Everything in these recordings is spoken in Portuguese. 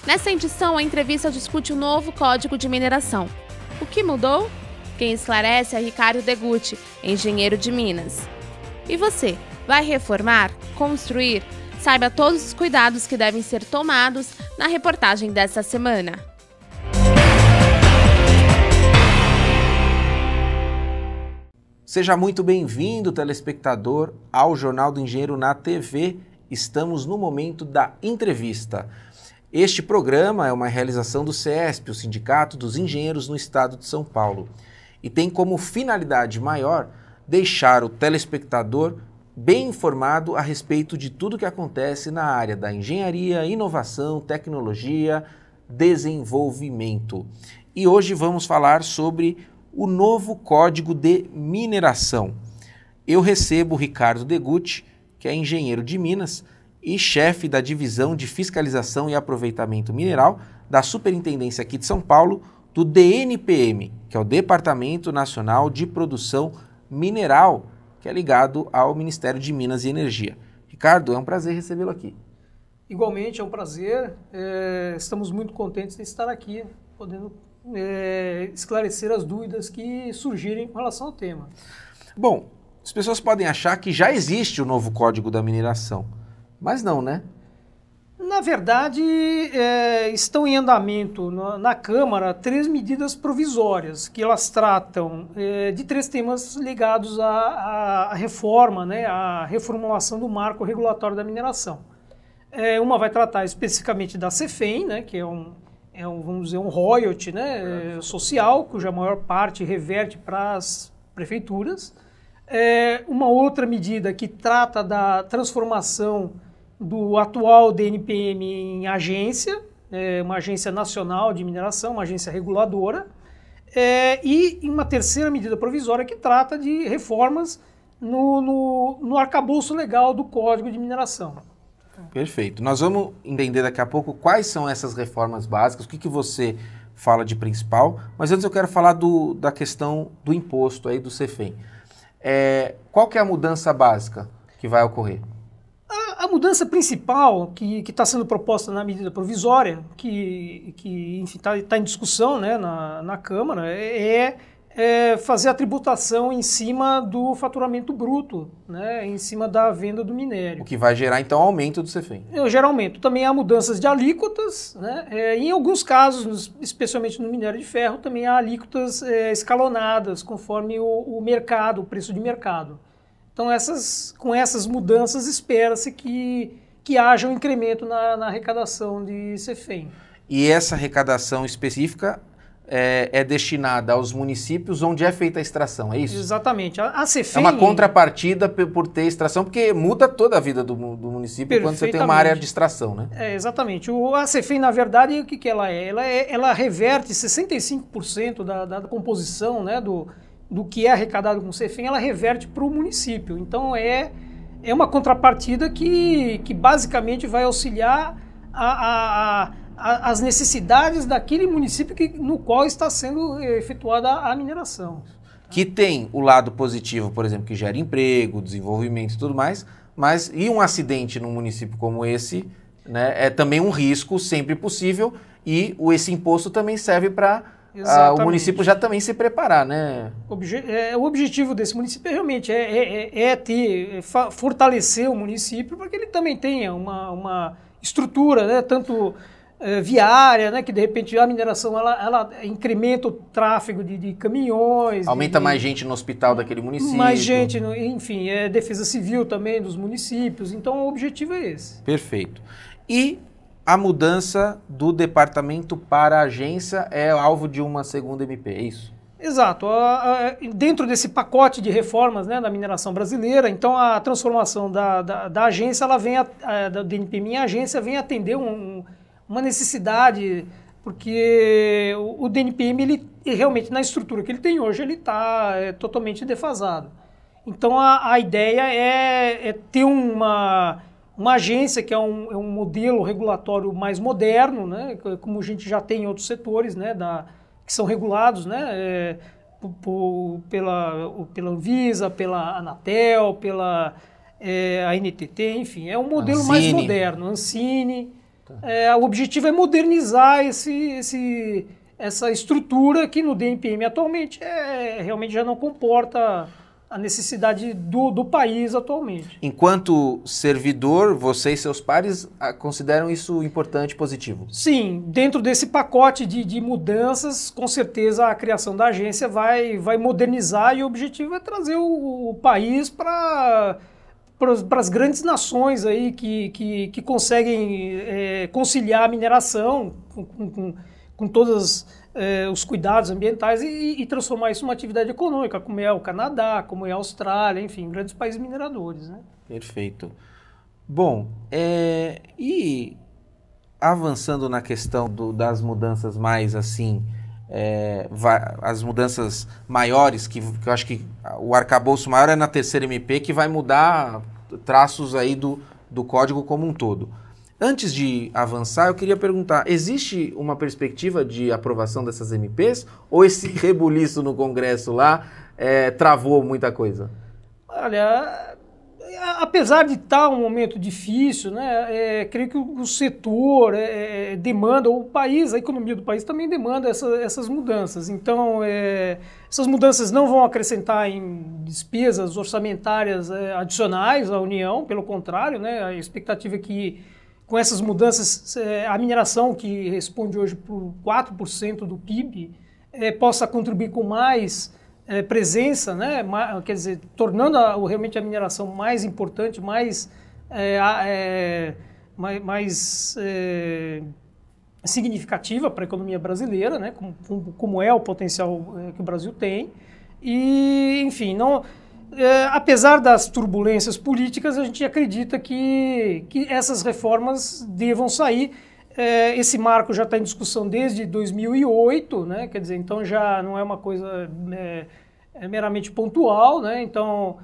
Nessa edição, a entrevista discute o novo Código de Mineração. O que mudou? Quem esclarece é Ricardo Degutti, engenheiro de Minas. E você, vai reformar? Construir? Saiba todos os cuidados que devem ser tomados na reportagem dessa semana. Seja muito bem-vindo, telespectador, ao Jornal do Engenheiro na TV. Estamos no momento da entrevista. Este programa é uma realização do CESP, o Sindicato dos Engenheiros no Estado de São Paulo, e tem como finalidade maior deixar o telespectador bem informado a respeito de tudo que acontece na área da engenharia, inovação, tecnologia, desenvolvimento. E hoje vamos falar sobre o novo Código de Mineração. Eu recebo o Ricardo Degutti, que é engenheiro de Minas e chefe da Divisão de Fiscalização e Aproveitamento Mineral da Superintendência aqui de São Paulo, do DNPM, que é o Departamento Nacional de Produção Mineral, que é ligado ao Ministério de Minas e Energia. Ricardo, é um prazer recebê-lo aqui. Igualmente, é um prazer. Estamos muito contentes de estar aqui, podendo esclarecer as dúvidas que surgirem com relação ao tema. Bom, as pessoas podem achar que já existe o novo Código da Mineração, mas não, né? Na verdade, estão em andamento na Câmara 3 medidas provisórias, que elas tratam de 3 temas ligados à reforma, né, à reformulação do marco regulatório da mineração. Uma vai tratar especificamente da CEFEM, né, que vamos dizer, um royalty, né, social, cuja maior parte reverte para as prefeituras. Uma outra medida que trata da transformação do atual DNPM em agência, uma agência nacional de mineração, uma agência reguladora, e uma terceira medida provisória que trata de reformas no arcabouço legal do Código de Mineração. Perfeito. Nós vamos entender daqui a pouco quais são essas reformas básicas, o que você fala de principal, mas antes eu quero falar da questão do imposto aí do CEFEM. Qual que é a mudança básica que vai ocorrer? A mudança principal que está sendo proposta na medida provisória, que está em discussão, né, na Câmara, é fazer a tributação em cima do faturamento bruto, né, em cima da venda do minério. O que vai gerar, então, aumento do CEFEM. Gera aumento. Também há mudanças de alíquotas, né, em alguns casos, especialmente no minério de ferro, também há alíquotas escalonadas, conforme o mercado, o preço de mercado. Então, com essas mudanças, espera-se que haja um incremento na arrecadação de CEFEM. E essa arrecadação específica é destinada aos municípios onde é feita a extração, é isso? Exatamente. A CEFEM... É uma contrapartida por ter extração, porque muda toda a vida do município quando você tem uma área de extração, né? Exatamente. A CEFEM, na verdade, o que ela é? Ela reverte 65% da composição, né, do que é arrecadado com o CEFEM, ela reverte para o município. Então, é uma contrapartida que basicamente vai auxiliar as necessidades daquele município no qual está sendo efetuada a mineração. Que tem o lado positivo, por exemplo, que gera emprego, desenvolvimento e tudo mais, mas um acidente num município como esse, né, é também um risco sempre possível, e esse imposto também serve para o município já também se preparar, né? O objetivo desse município realmente fortalecer o município para que ele também tenha uma estrutura, né, tanto viária, né, que de repente a mineração ela incrementa o tráfego de caminhões. Aumenta mais gente no hospital daquele município. Mais gente, enfim, defesa civil também dos municípios. Então o objetivo é esse. Perfeito. E a mudança do departamento para a agência é alvo de uma segunda MP, é isso? Exato. Dentro desse pacote de reformas, né, da mineração brasileira, então a transformação da agência, ela vem da DNPM em agência, vem atender uma necessidade, porque o DNPM, ele realmente, na estrutura que ele tem hoje, ele está totalmente defasado. Então a ideia é ter uma agência que é um modelo regulatório mais moderno, né, como a gente já tem em outros setores, né, que são regulados, né, pela Anvisa, pela Anatel, pela ANTT, enfim, é um modelo mais moderno, Ancine. O objetivo é modernizar essa estrutura que no DNPM atualmente realmente já não comporta a necessidade do país atualmente. Enquanto servidor, você e seus pares consideram isso importante e positivo? Sim, dentro desse pacote de mudanças, com certeza a criação da agência vai modernizar, e o objetivo é trazer o país para as grandes nações aí que conseguem conciliar a mineração com todos os cuidados ambientais e transformar isso numa atividade econômica, como é o Canadá, como é a Austrália, enfim, grandes países mineradores, né? Perfeito. Bom, e avançando na questão das mudanças mais assim, as mudanças maiores, que eu acho que o arcabouço maior é na terceira MP, que vai mudar traços aí do código como um todo. Antes de avançar, eu queria perguntar, existe uma perspectiva de aprovação dessas MPs ou esse rebuliço no Congresso lá travou muita coisa? Olha, apesar de estar um momento difícil, né, creio que o setor demanda, o país, a economia do país também demanda essas mudanças. Então, essas mudanças não vão acrescentar em despesas orçamentárias adicionais à União, pelo contrário, né, a expectativa é que com essas mudanças, a mineração, que responde hoje por 4% do PIB, possa contribuir com mais presença, né? Quer dizer, tornando realmente a mineração mais importante, mais significativa para a economia brasileira, né? Como é o potencial que o Brasil tem. E, enfim, apesar das turbulências políticas, a gente acredita que essas reformas devam sair. Esse marco já está em discussão desde 2008, né? Quer dizer, então já não é uma coisa meramente pontual, né? Então,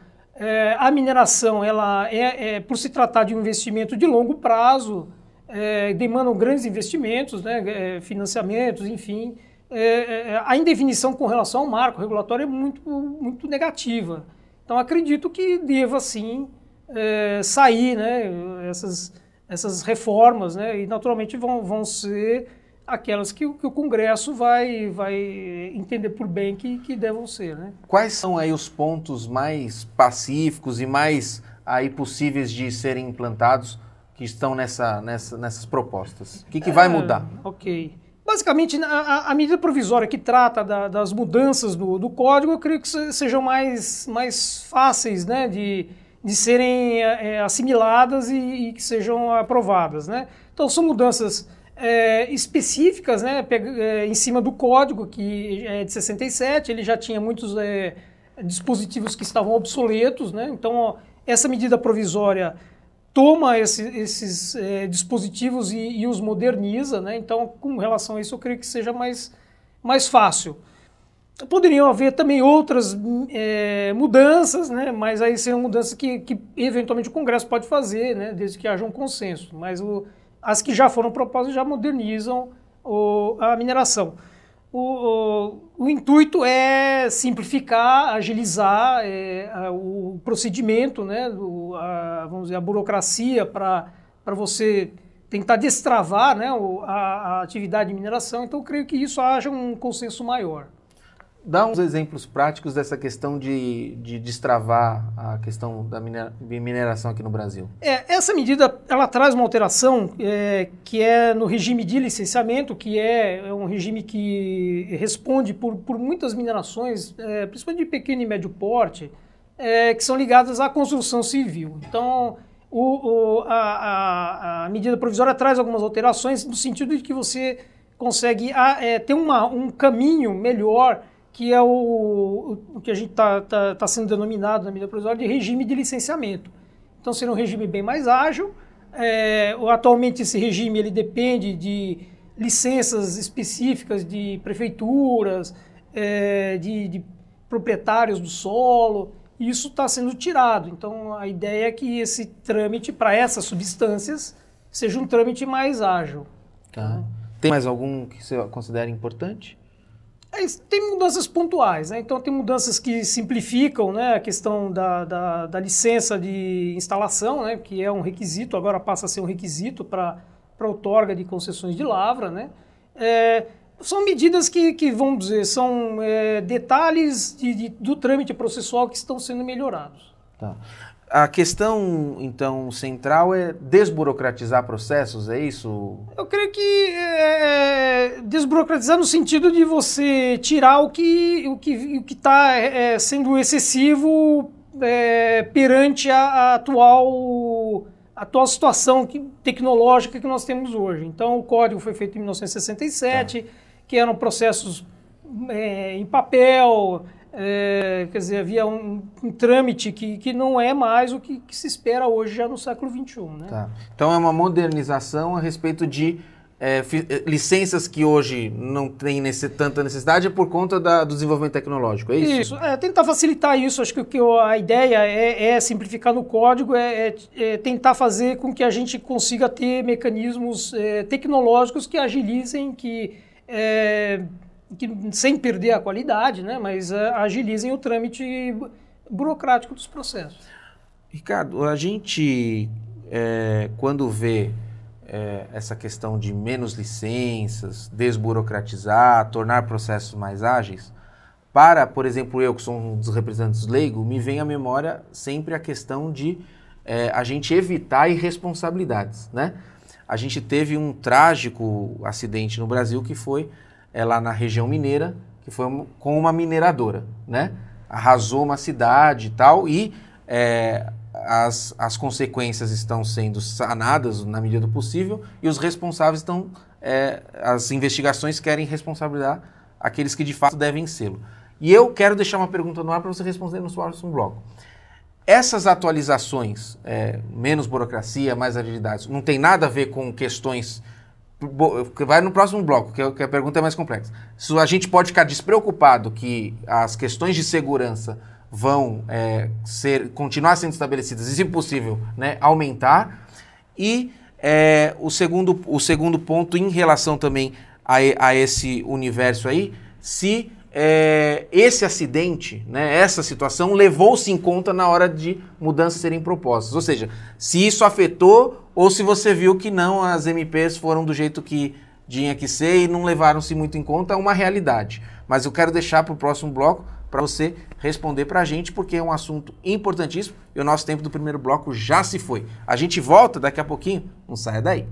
a mineração, ela por se tratar de um investimento de longo prazo, demandam grandes investimentos, né? Financiamentos, enfim. A indefinição com relação ao marco regulatório é muito, muito negativa. Então, acredito que deva, sim, sair, né, essas reformas, né, e, naturalmente, vão ser aquelas que o Congresso vai entender por bem que devam ser, né? Quais são aí os pontos mais pacíficos e mais aí possíveis de serem implantados que estão nessas propostas? O que vai mudar? Ok. Basicamente, a medida provisória que trata das mudanças do código, eu creio que sejam mais fáceis, né, de serem assimiladas e que sejam aprovadas, né? Então, são mudanças específicas, né, em cima do código, que é de 67, ele já tinha muitos dispositivos que estavam obsoletos, né? Então, essa medida provisória toma esses dispositivos e os moderniza, né? Então, com relação a isso, eu creio que seja mais fácil. Poderiam haver também outras mudanças, né? Mas aí seriam mudanças que eventualmente o Congresso pode fazer, né? Desde que haja um consenso. Mas as que já foram propostas já modernizam a mineração. O intuito é simplificar, agilizar o procedimento, né, vamos dizer, a burocracia para você tentar destravar, né, a atividade de mineração. Então, eu creio que isso haja um consenso maior. Dá uns exemplos práticos dessa questão de destravar a questão da mineração aqui no Brasil. Essa medida, ela traz uma alteração que é no regime de licenciamento, que é um regime que responde por muitas minerações, principalmente de pequeno e médio porte, que são ligadas à construção civil. Então, a medida provisória traz algumas alterações no sentido de que você consegue ter um caminho melhor, que é o que a gente está sendo denominado na medida provisória de regime de licenciamento. Então, seria um regime bem mais ágil. Atualmente, esse regime ele depende de licenças específicas de prefeituras, de proprietários do solo. E isso está sendo tirado. Então, a ideia é que esse trâmite para essas substâncias seja um trâmite mais ágil. Tá. Tem mais algum que você considera importante? Tem mudanças pontuais, né? Então tem mudanças que simplificam, né, a questão da licença de instalação, né, que é um requisito, agora passa a ser um requisito para outorga de concessões de lavra, né? São medidas que, vamos dizer, são detalhes do trâmite processual que estão sendo melhorados. Tá. A questão, então, central é desburocratizar processos, é isso? Eu creio que desburocratizar no sentido de você tirar o que está sendo excessivo perante a atual situação tecnológica que nós temos hoje. Então, o código foi feito em 1967, que eram processos em papel. Quer dizer, havia um trâmite que não é mais o que se espera hoje já no século XXI. Né? Tá. Então é uma modernização a respeito de licenças que hoje não tem tanta necessidade por conta do desenvolvimento tecnológico, é isso? Isso, tentar facilitar isso. Acho que a ideia é simplificar no código, tentar fazer com que a gente consiga ter mecanismos tecnológicos que agilizem, que sem perder a qualidade, né, mas agilizem o trâmite burocrático dos processos. Ricardo, a gente, quando vê essa questão de menos licenças, desburocratizar, tornar processos mais ágeis, por exemplo, eu que sou um dos representantes leigos, me vem à memória sempre a questão de a gente evitar irresponsabilidades, né? A gente teve um trágico acidente no Brasil que foi lá na região mineira, que foi com uma mineradora, né? Arrasou uma cidade e tal, e as consequências estão sendo sanadas na medida do possível, e os responsáveis as investigações querem responsabilizar aqueles que de fato devem sê-lo. E eu quero deixar uma pergunta no ar para você responder no próximo bloco. Essas atualizações, menos burocracia, mais agilidade, não tem nada a ver com questões... Vai no próximo bloco, que a pergunta é mais complexa. Se a gente pode ficar despreocupado que as questões de segurança vão continuar sendo estabelecidas e, se possível, né, aumentar. E o segundo ponto, em relação também a esse universo aí, se esse acidente, né, essa situação, levou-se em conta na hora de mudanças serem propostas. Ou seja, se isso afetou ou se você viu que não, as MPs foram do jeito que tinha que ser e não levaram-se muito em conta, é uma realidade. Mas eu quero deixar para o próximo bloco para você responder para a gente, porque é um assunto importantíssimo e o nosso tempo do primeiro bloco já se foi. A gente volta daqui a pouquinho, não saia daí.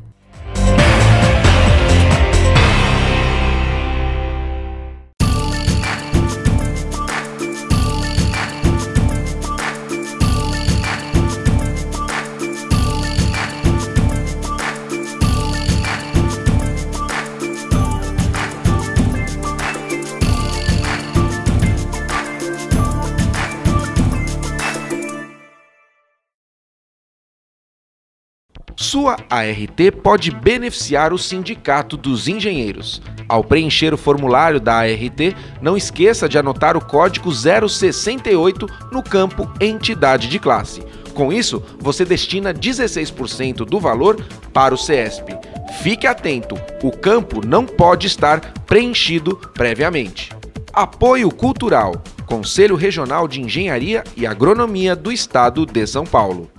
Sua ART pode beneficiar o Sindicato dos Engenheiros. Ao preencher o formulário da ART, não esqueça de anotar o código 068 no campo Entidade de Classe. Com isso, você destina 16% do valor para o CESP. Fique atento, o campo não pode estar preenchido previamente. Apoio Cultural, Conselho Regional de Engenharia e Agronomia do Estado de São Paulo.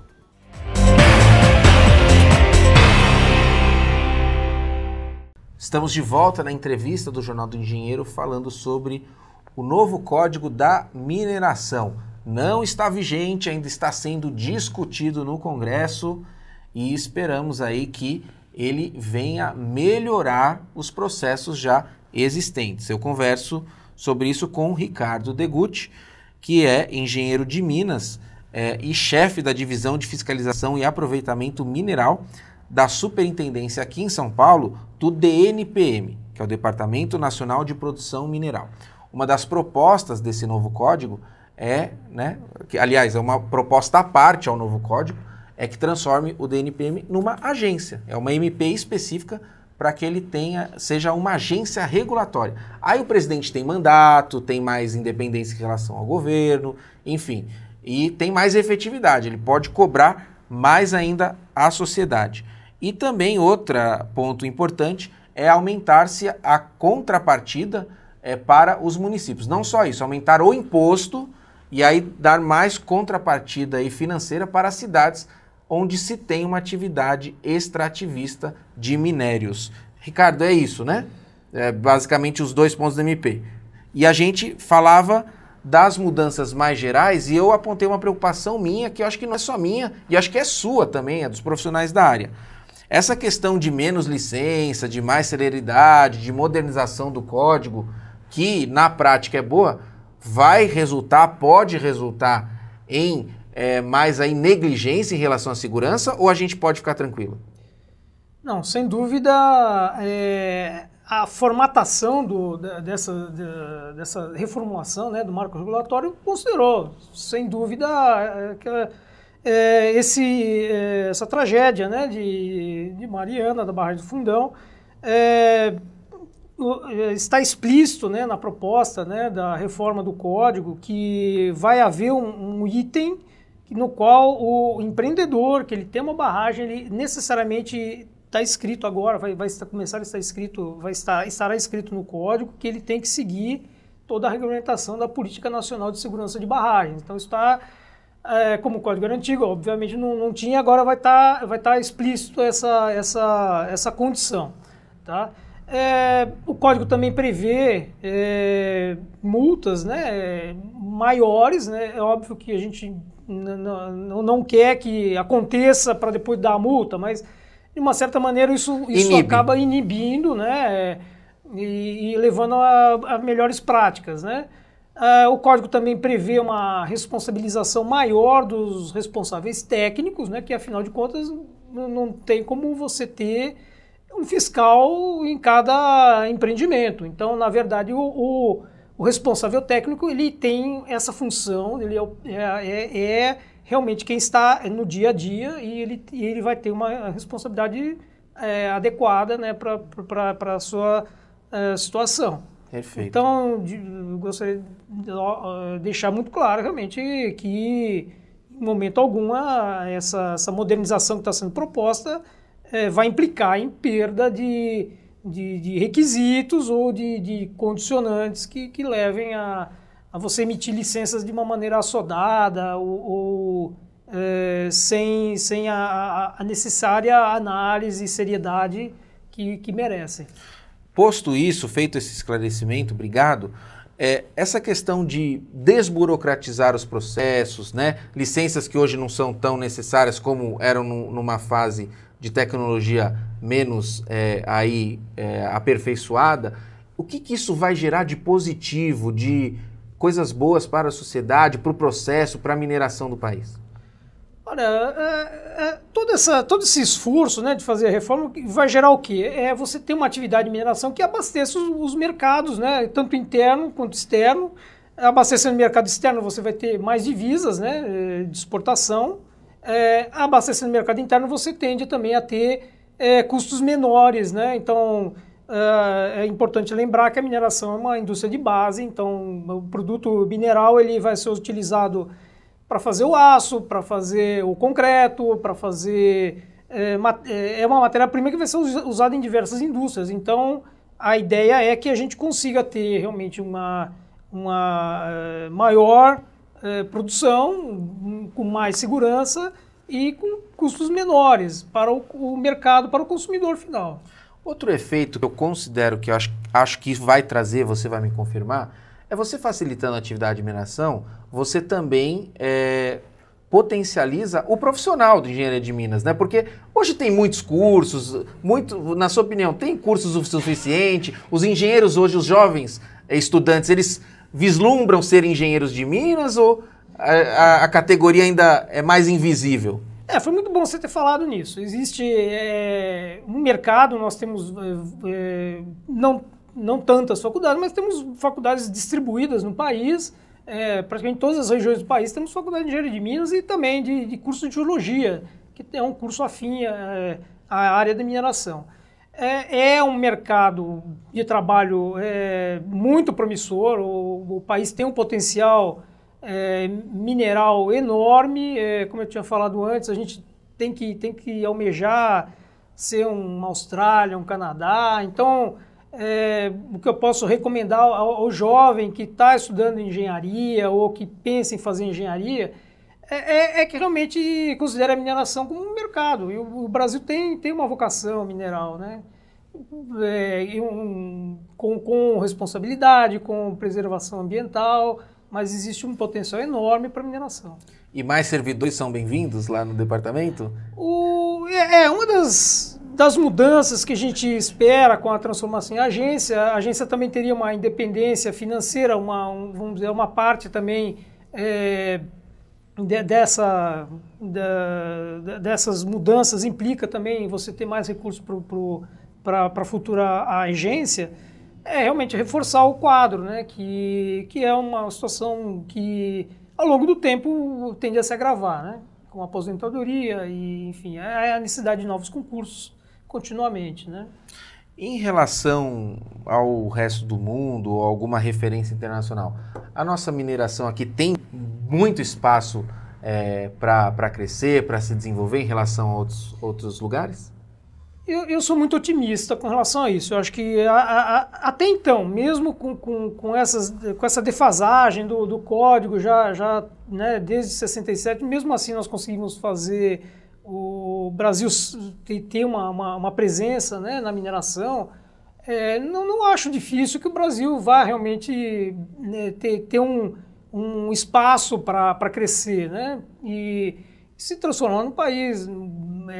Estamos de volta na entrevista do Jornal do Engenheiro falando sobre o novo Código da Mineração. Não está vigente, ainda está sendo discutido no Congresso e esperamos aí que ele venha melhorar os processos já existentes. Eu converso sobre isso com o Ricardo Degutti, que é engenheiro de Minas e chefe da Divisão de Fiscalização e Aproveitamento Mineral da Superintendência aqui em São Paulo do DNPM, que é o Departamento Nacional de Produção Mineral. Uma das propostas desse novo código que aliás é uma proposta à parte ao novo código, é que transforme o DNPM numa agência, é uma MP específica para que ele seja uma agência regulatória. Aí o presidente tem mandato, tem mais independência em relação ao governo, enfim, e tem mais efetividade, ele pode cobrar mais ainda a sociedade. E também outro ponto importante é aumentar-se a contrapartida para os municípios. Não só isso, aumentar o imposto e aí dar mais contrapartida aí financeira para as cidades onde se tem uma atividade extrativista de minérios. Ricardo, é isso, né? É basicamente os 2 pontos do MP. E a gente falava das mudanças mais gerais e eu apontei uma preocupação minha, que eu acho que não é só minha, e acho que é sua também, é dos profissionais da área. Essa questão de menos licença, de mais celeridade, de modernização do código, que na prática é boa, vai resultar, pode resultar em mais aí negligência em relação à segurança, ou a gente pode ficar tranquilo? Não, sem dúvida, a formatação dessa reformulação, né, do marco regulatório considerou, sem dúvida, essa tragédia, né, de Mariana, da Barragem do Fundão, está explícito, né, na proposta, né, da reforma do Código que vai haver um item no qual o empreendedor, que ele tem uma barragem, ele necessariamente está escrito agora, começar a estar escrito, estará escrito no Código que ele tem que seguir toda a regulamentação da Política Nacional de Segurança de Barragens. Então está, como o Código era antigo, obviamente não tinha, agora vai estar explícito essa condição, tá? O Código também prevê multas, né, maiores, né? É óbvio que a gente não quer que aconteça para depois dar a multa, mas de uma certa maneira isso acaba inibindo, né, e levando a melhores práticas, né? O Código também prevê uma responsabilização maior dos responsáveis técnicos, né, que afinal de contas não tem como você ter um fiscal em cada empreendimento. Então, na verdade, o responsável técnico ele tem essa função, ele é realmente quem está no dia a dia e ele vai ter uma responsabilidade adequada, né, para a sua situação. Perfeito. Então, eu gostaria de deixar muito claro realmente que, em momento algum, essa modernização que está sendo proposta vai implicar em perda de requisitos ou de condicionantes que levem a você emitir licenças de uma maneira assodada ou sem a necessária análise e seriedade que merecem. Posto isso, feito esse esclarecimento, obrigado, essa questão de desburocratizar os processos, né, licenças que hoje não são tão necessárias como eram numa fase de tecnologia menos aperfeiçoada, o que isso vai gerar de positivo, de coisas boas para a sociedade, para o processo, para a mineração do país? Olha, todo esse esforço, né, de fazer a reforma vai gerar o quê? Você ter uma atividade de mineração que abasteça os mercados, né, tanto interno quanto externo. Abastecendo o mercado externo, você vai ter mais divisas, né, de exportação. Abastecendo o mercado interno, você tende também a ter custos menores, né? Então, é importante lembrar que a mineração é uma indústria de base, então o produto mineral ele vai ser utilizado para fazer o aço, para fazer o concreto, para fazer... É uma matéria-prima que vai ser usada em diversas indústrias. Então, a ideia é que a gente consiga ter realmente uma maior produção, com mais segurança e com custos menores para o mercado, para o consumidor final. Outro efeito que eu considero que eu acho que vai trazer, você vai me confirmar, é você facilitando a atividade de mineração, você também potencializa o profissional de engenharia de minas, né? Porque hoje tem muitos cursos, na sua opinião, tem cursos o suficiente? Os engenheiros hoje, os jovens estudantes, eles vislumbram ser engenheiros de minas ou a categoria ainda é mais invisível? Foi muito bom você ter falado nisso. Existe um mercado, nós temos não tantas faculdades, mas temos faculdades distribuídas no país, praticamente em todas as regiões do país temos faculdade de engenharia de minas e também de curso de geologia, que é um curso afim à área da mineração. É um mercado de trabalho muito promissor, o país tem um potencial mineral enorme, como eu tinha falado antes, a gente tem que almejar ser uma Austrália, um Canadá. Então, o que eu posso recomendar ao jovem que está estudando engenharia ou que pensa em fazer engenharia É que realmente considera a mineração como um mercado. E o Brasil tem uma vocação mineral, né? Com responsabilidade, com preservação ambiental, mas existe um potencial enorme para mineração. E mais servidores são bem-vindos lá no departamento? Uma das mudanças que a gente espera com a transformação em agência, a agência também teria uma independência financeira, vamos dizer, uma parte também dessas mudanças implica também você ter mais recursos para a futura agência, realmente reforçar o quadro, né, que é uma situação que ao longo do tempo tende a se agravar, né, com a aposentadoria e, enfim, a necessidade de novos concursos continuamente, né. Em relação ao resto do mundo ou alguma referência internacional, a nossa mineração aqui tem muito espaço para crescer, para se desenvolver em relação a outros lugares? Eu sou muito otimista com relação a isso. Eu acho que até então, mesmo com essa defasagem do código, né, desde 67, mesmo assim nós conseguimos fazer o Brasil ter uma presença, né, na mineração. Não acho difícil que o Brasil vá realmente, né, ter um espaço para crescer, né, e se transformar num país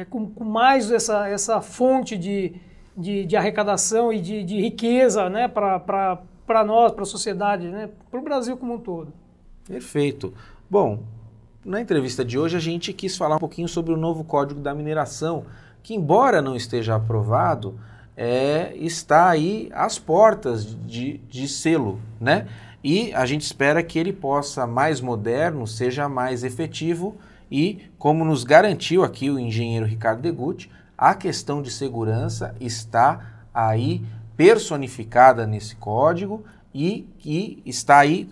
com mais essa fonte de arrecadação e de riqueza, né, para nós, para a sociedade, né, para o Brasil como um todo. Perfeito. Bom, na entrevista de hoje a gente quis falar um pouquinho sobre o novo Código da Mineração, que embora não esteja aprovado, está aí às portas de selo, né? E a gente espera que ele possa mais moderno, seja mais efetivo e, como nos garantiu aqui o engenheiro Ricardo Degutti, a questão de segurança está aí personificada nesse código e está aí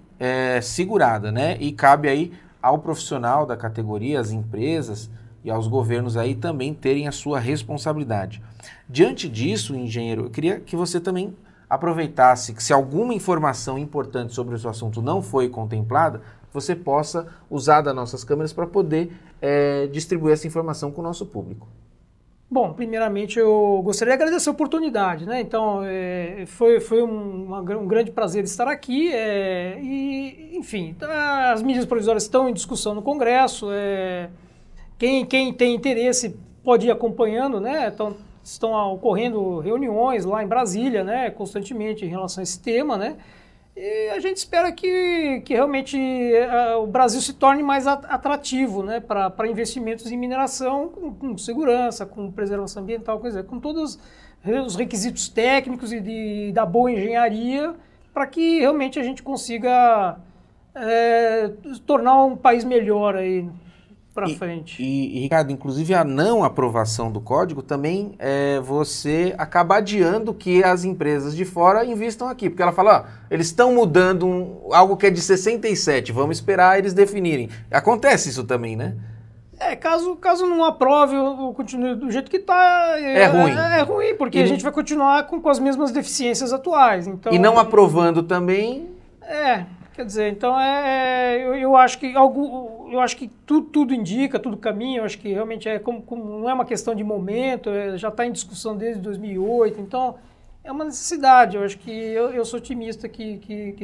segurada, né? E cabe aí ao profissional da categoria, às empresas e aos governos aí também terem a sua responsabilidade. Diante disso, engenheiro, eu queria que você também aproveitasse que se alguma informação importante sobre esse assunto não foi contemplada, você possa usar das nossas câmeras para poder distribuir essa informação com o nosso público. Bom, primeiramente eu gostaria de agradecer a oportunidade, né? Então, foi um grande prazer estar aqui e, enfim, as medidas provisórias estão em discussão no Congresso, quem tem interesse pode ir acompanhando, né? Então, estão ocorrendo reuniões lá em Brasília, né, constantemente em relação a esse tema, né? E a gente espera que realmente o Brasil se torne mais atrativo, né, para investimentos em mineração com segurança, com preservação ambiental, quer dizer, com todos os requisitos técnicos e da boa engenharia, para que realmente a gente consiga tornar um país melhor aí para frente. E, Ricardo, inclusive a não aprovação do código também você acaba adiando que as empresas de fora investam aqui, porque ela fala, eles estão mudando algo que é de 67, vamos esperar eles definirem. Acontece isso também, né? Caso não aprove ou continue do jeito que está, ruim. É ruim, porque a gente vai continuar com as mesmas deficiências atuais. Então, e não aprovando também... Quer dizer, então eu acho que tudo indica, tudo caminha, eu acho que realmente como não é uma questão de momento, já está em discussão desde 2008, então é uma necessidade, eu acho que eu sou otimista que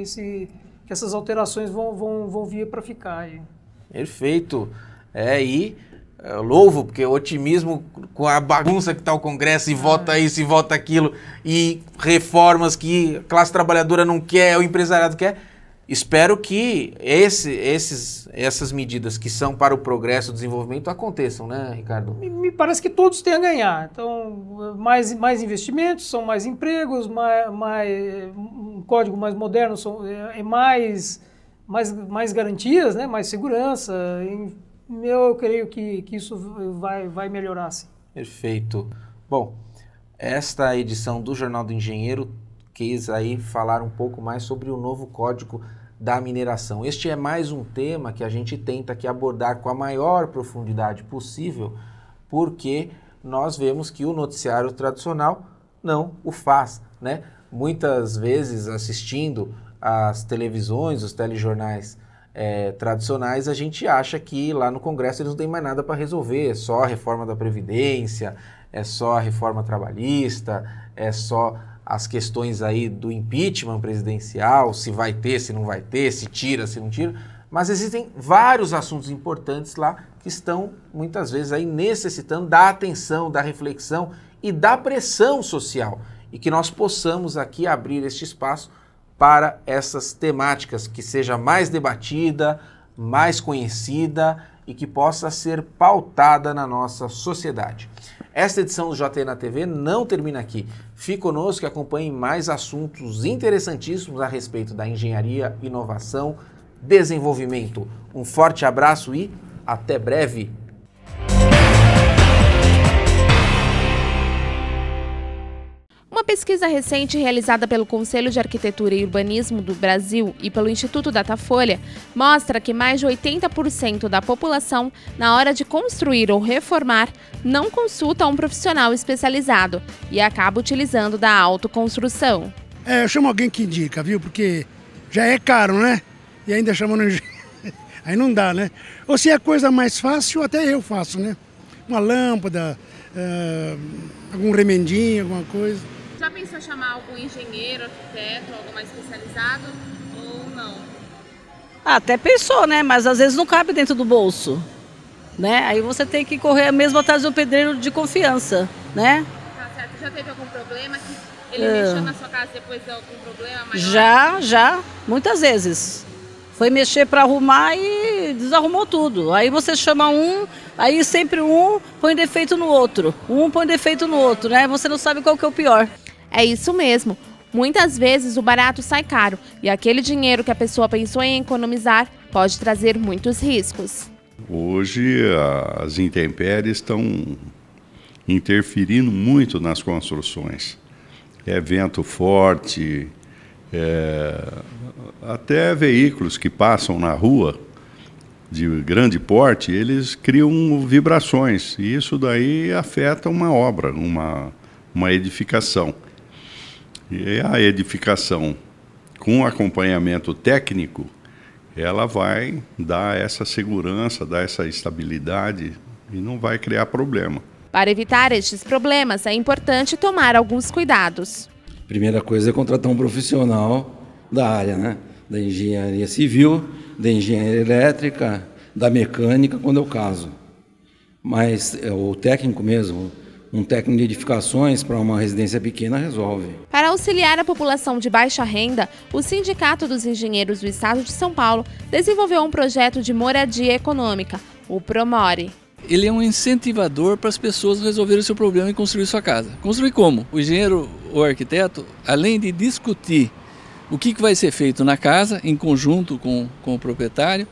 essas alterações vão vir para ficar aí. Perfeito. Eu louvo, porque o otimismo com a bagunça que está o Congresso, e vota isso, e vota aquilo, e reformas que a classe trabalhadora não quer, o empresariado quer. Espero que essas medidas que são para o progresso e o desenvolvimento aconteçam, né, Ricardo? Me parece que todos têm a ganhar. Então, mais investimentos, são mais empregos, um código mais moderno, mais garantias, né, mais segurança. Eu creio que isso vai melhorar, sim. Perfeito. Bom, esta edição do Jornal do Engenheiro quis aí falar um pouco mais sobre o novo Código da Mineração. Este é mais um tema que a gente tenta aqui abordar com a maior profundidade possível, porque nós vemos que o noticiário tradicional não o faz, né? Muitas vezes assistindo às televisões, os telejornais tradicionais, a gente acha que lá no Congresso eles não têm mais nada para resolver, é só a reforma da Previdência, é só a reforma trabalhista, é só as questões aí do impeachment presidencial, se vai ter, se não vai ter, se tira, se não tira, mas existem vários assuntos importantes lá que estão muitas vezes aí necessitando da atenção, da reflexão e da pressão social, e que nós possamos aqui abrir este espaço para essas temáticas, que seja mais debatida, mais conhecida e que possa ser pautada na nossa sociedade. Esta edição do JT na TV não termina aqui. Fique conosco e acompanhe mais assuntos interessantíssimos a respeito da engenharia, inovação, desenvolvimento. Um forte abraço e até breve! Uma pesquisa recente realizada pelo Conselho de Arquitetura e Urbanismo do Brasil e pelo Instituto Datafolha mostra que mais de 80% da população, na hora de construir ou reformar, não consulta um profissional especializado e acaba utilizando da autoconstrução. Eu chamo alguém que indica, viu? Porque já é caro, né? E ainda chamando... Aí não dá, né? Ou se é coisa mais fácil, até eu faço, né? Uma lâmpada, algum remendinho, alguma coisa. Já pensou em chamar algum engenheiro, arquiteto, algo mais especializado ou não? Até pensou, né? Mas às vezes não cabe dentro do bolso, né? Aí você tem que correr mesmo atrás do pedreiro de confiança, né? Tá certo. Já teve algum problema que ele mexeu na sua casa depois de algum problema maior? Já, muitas vezes. Foi mexer para arrumar e desarrumou tudo. Aí você chama um, aí sempre um põe defeito no outro. Um põe defeito no outro, né? Você não sabe qual que é o pior. É isso mesmo. Muitas vezes o barato sai caro e aquele dinheiro que a pessoa pensou em economizar pode trazer muitos riscos. Hoje as intempéries estão interferindo muito nas construções. É vento forte, até veículos que passam na rua de grande porte, eles criam vibrações e isso daí afeta uma obra, uma edificação. E a edificação, com acompanhamento técnico, ela vai dar essa segurança, dar essa estabilidade e não vai criar problema. Para evitar estes problemas, é importante tomar alguns cuidados. Primeira coisa é contratar um profissional da área, né? Da engenharia civil, da engenharia elétrica, da mecânica, quando é o caso. Mas o técnico mesmo, um técnico de edificações para uma residência pequena resolve. Para auxiliar a população de baixa renda, o Sindicato dos Engenheiros do Estado de São Paulo desenvolveu um projeto de moradia econômica, o Promore. Ele é um incentivador para as pessoas resolverem o seu problema e construir sua casa. Construir como? O engenheiro ou arquiteto, além de discutir o que vai ser feito na casa, em conjunto com o proprietário,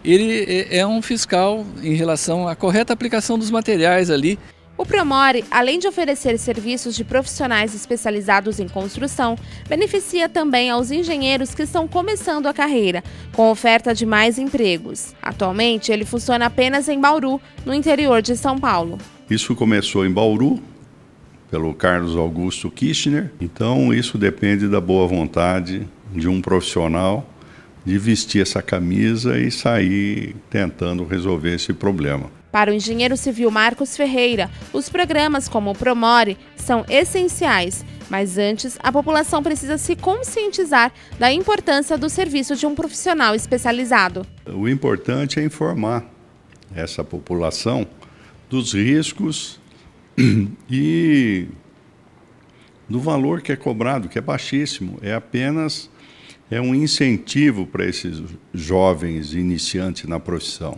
ele é um fiscal em relação à correta aplicação dos materiais ali. O Promore, além de oferecer serviços de profissionais especializados em construção, beneficia também aos engenheiros que estão começando a carreira, com oferta de mais empregos. Atualmente, ele funciona apenas em Bauru, no interior de São Paulo. Isso começou em Bauru, pelo Carlos Augusto Kirchner. Então, isso depende da boa vontade de um profissional de vestir essa camisa e sair tentando resolver esse problema. Para o engenheiro civil Marcos Ferreira, os programas como o Promore são essenciais, mas antes a população precisa se conscientizar da importância do serviço de um profissional especializado. O importante é informar essa população dos riscos e do valor que é cobrado, que é baixíssimo. É apenas um incentivo para esses jovens iniciantes na profissão.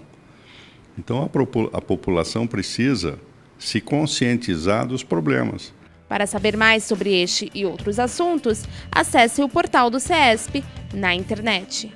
Então, a população precisa se conscientizar dos problemas. Para saber mais sobre este e outros assuntos, acesse o portal do CESP na internet.